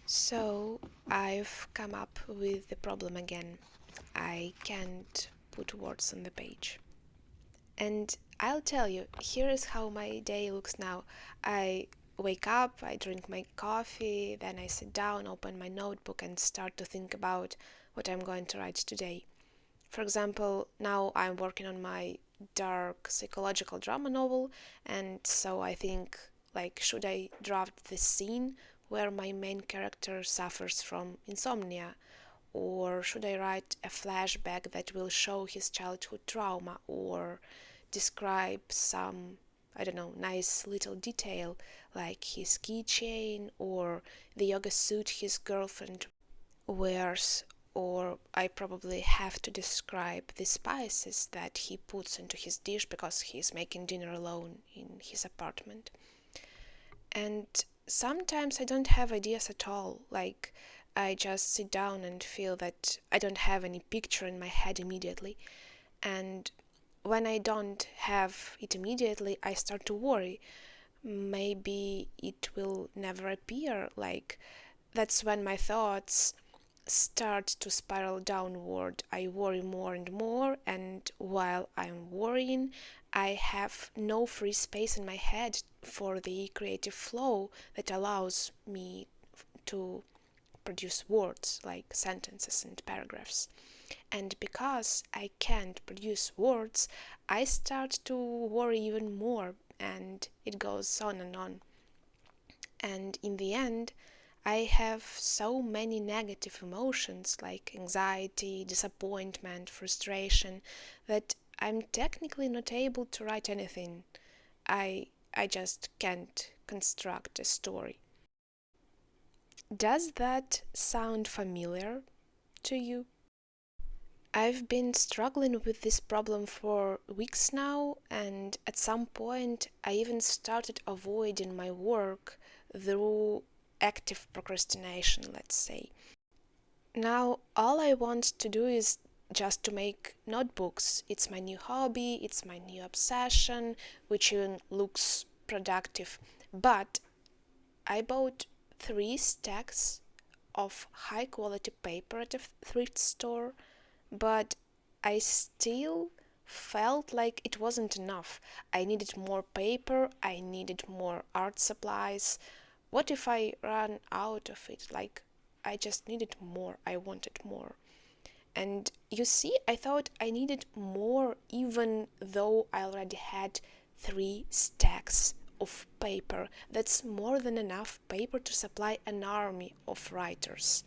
So I've come up with the problem again. I can't put words on the page. And I'll tell you, here is how my day looks now. I wake up, I drink my coffee, then I sit down, open my notebook, and start to think about what I'm going to write today. For example, now I'm working on my dark psychological drama novel, and so I think, like, should I draft this scene where my main character suffers from insomnia? Or should I write a flashback that will show his childhood trauma or describe some, I don't know, nice little detail like his keychain or the yoga suit his girlfriend wears, or I probably have to describe the spices that he puts into his dish because he's making dinner alone in his apartment. And sometimes I don't have ideas at all, like I just sit down and feel that I don't have any picture in my head immediately. And when I don't have it immediately, I start to worry. Maybe it will never appear. Like, that's when my thoughts start to spiral downward. I worry more and more, and while I'm worrying, I have no free space in my head for the creative flow that allows me to produce words like sentences and paragraphs. And because I can't produce words, I start to worry even more, and it goes on and on. And in the end, I have so many negative emotions like anxiety, disappointment, frustration that I'm technically not able to write anything. I just can't construct a story. Does that sound familiar to you? I've been struggling with this problem for weeks now, and at some point I even started avoiding my work through active procrastination, let's say. Now, all I want to do is just to make notebooks. It's my new hobby, it's my new obsession, which even looks productive. But I bought 3 stacks of high quality paper at a thrift store, but I still felt like it wasn't enough. I needed more paper, I needed more art supplies. What if I ran out of it? Like, I just needed more, I wanted more. And you see, I thought I needed more even though I already had 3 stacks of paper. That's more than enough paper to supply an army of writers.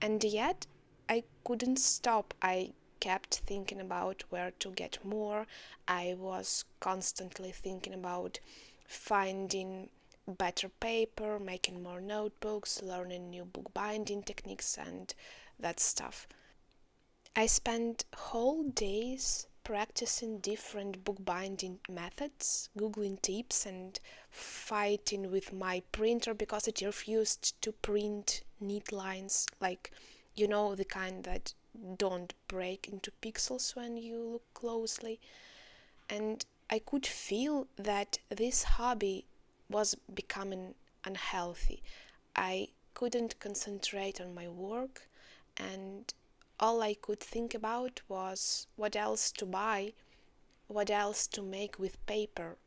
And yet, I couldn't stop. I kept thinking about where to get more. I was constantly thinking about finding better paper, making more notebooks, learning new bookbinding techniques, and that stuff. I spent whole days practicing different bookbinding methods, googling tips, and fighting with my printer because it refused to print neat lines, like, the kind that don't break into pixels when you look closely. And I could feel that this hobby was becoming unhealthy. I couldn't concentrate on my work, and all I could think about was what else to buy, what else to make with paper.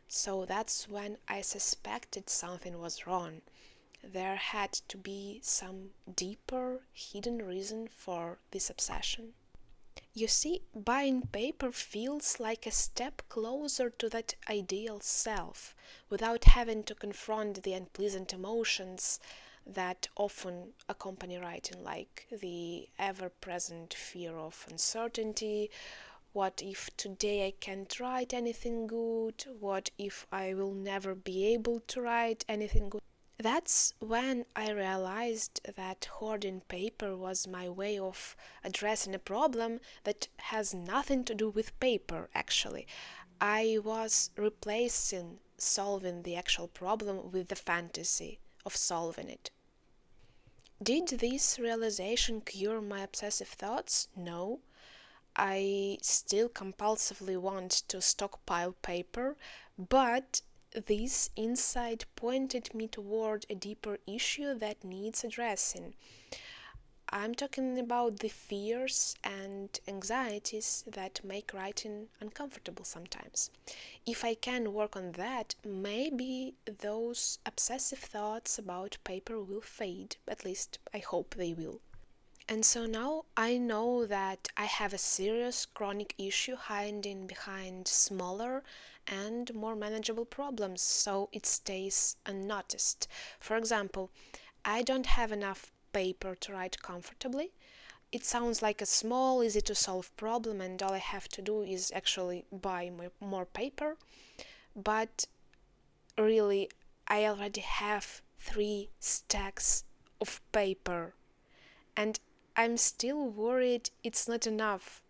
So that's when I suspected something was wrong. There had to be some deeper, hidden reason for this obsession. You see, buying paper feels like a step closer to that ideal self, without having to confront the unpleasant emotions that often accompany writing, like the ever present fear of uncertainty. What if today I can't write anything good? What if I will never be able to write anything good? That's when I realized that hoarding paper was my way of addressing a problem that has nothing to do with paper, actually. I was replacing solving the actual problem with the fantasy of solving it. Did this realization cure my obsessive thoughts? No. I still compulsively want to stockpile paper, but this insight pointed me toward a deeper issue that needs addressing. I'm talking about the fears and anxieties that make writing uncomfortable sometimes. If I can work on that, maybe those obsessive thoughts about paper will fade. At least I hope they will. And so now I know that I have a serious chronic issue hiding behind smaller and more manageable problems, so it stays unnoticed. For example, I don't have enough paper to write comfortably. It sounds like a small, easy to solve problem, and all I have to do is actually buy more paper. But really, I already have 3 stacks of paper, and I'm still worried it's not enough.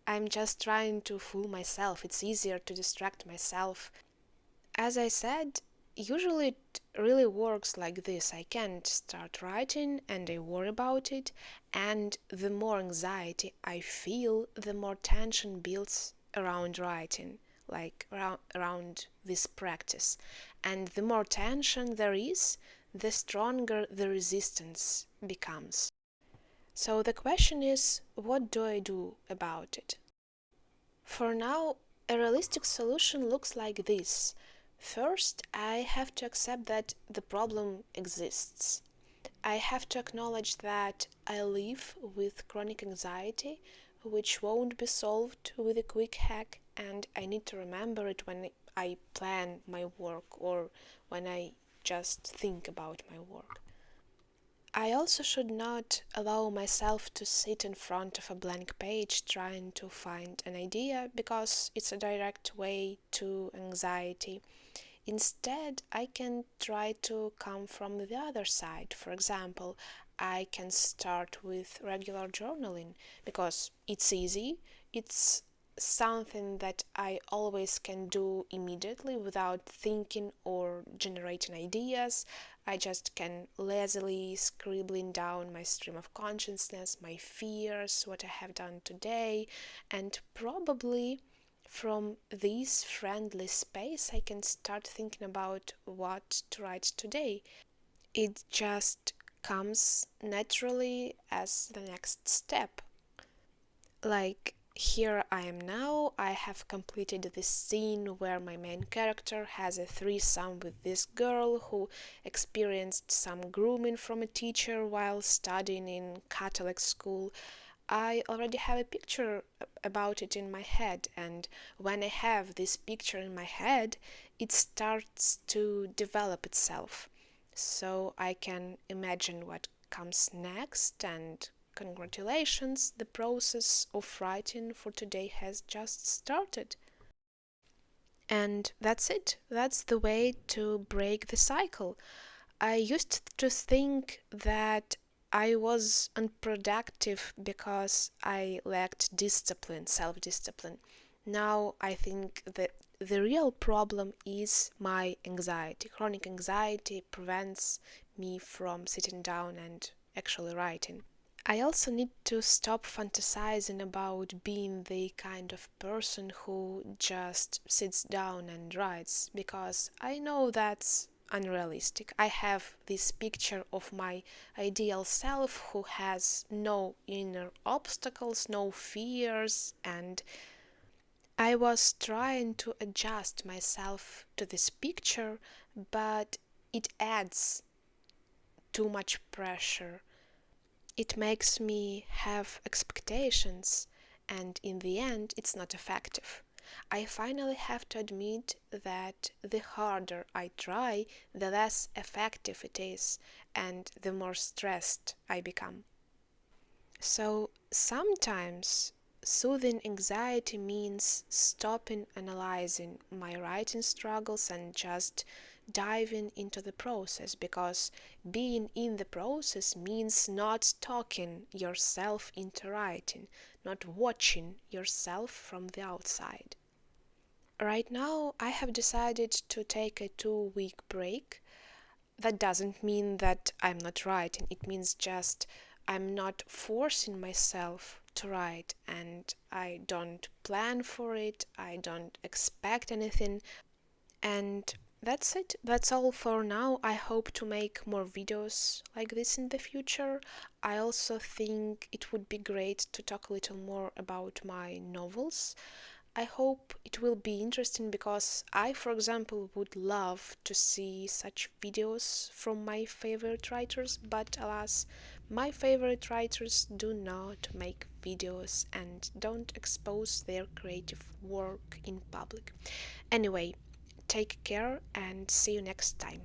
I'm just trying to fool myself. It's easier to distract myself. As I said, usually it really works like this. I can't start writing and I worry about it, and the more anxiety I feel, the more tension builds around writing, like around this practice. And the more tension there is, the stronger the resistance becomes. So the question is, what do I do about it? For now, a realistic solution looks like this. First, I have to accept that the problem exists. I have to acknowledge that I live with chronic anxiety, which won't be solved with a quick hack, and I need to remember it when I plan my work or when I just think about my work. I also should not allow myself to sit in front of a blank page trying to find an idea, because it's a direct way to anxiety. Instead, I can try to come from the other side. For example, I can start with regular journaling because it's easy, it's something that I always can do immediately without thinking or generating ideas. I just can lazily scribbling down my stream of consciousness, my fears, what I have done today, and probably from this friendly space I can start thinking about what to write today. It just comes naturally as the next step. Like, here I am now, I have completed this scene where my main character has a threesome with this girl who experienced some grooming from a teacher while studying in Catholic school. I already have a picture about it in my head, and when I have this picture in my head, it starts to develop itself. So I can imagine what comes next, and congratulations, the process of writing for today has just started. And that's it. That's the way to break the cycle. I used to think that I was unproductive because I lacked discipline, self-discipline. Now I think that the real problem is my anxiety. Chronic anxiety prevents me from sitting down and actually writing. I also need to stop fantasizing about being the kind of person who just sits down and writes, because I know that's unrealistic. I have this picture of my ideal self who has no inner obstacles, no fears, and I was trying to adjust myself to this picture, but it adds too much pressure. It makes me have expectations, and in the end, it's not effective. I finally have to admit that the harder I try, the less effective it is, and the more stressed I become. So sometimes soothing anxiety means stopping analyzing my writing struggles and just diving into the process, because being in the process means not talking yourself into writing, not watching yourself from the outside. Right now, I have decided to take a 2-week break. That doesn't mean that I'm not writing, it means just I'm not forcing myself to write, and I don't plan for it, I don't expect anything, and That's it. That's all for now. I hope to make more videos like this in the future. I also think it would be great to talk a little more about my novels. I hope it will be interesting because I, for example, would love to see such videos from my favorite writers, but alas, my favorite writers do not make videos and don't expose their creative work in public. Anyway, take care and see you next time.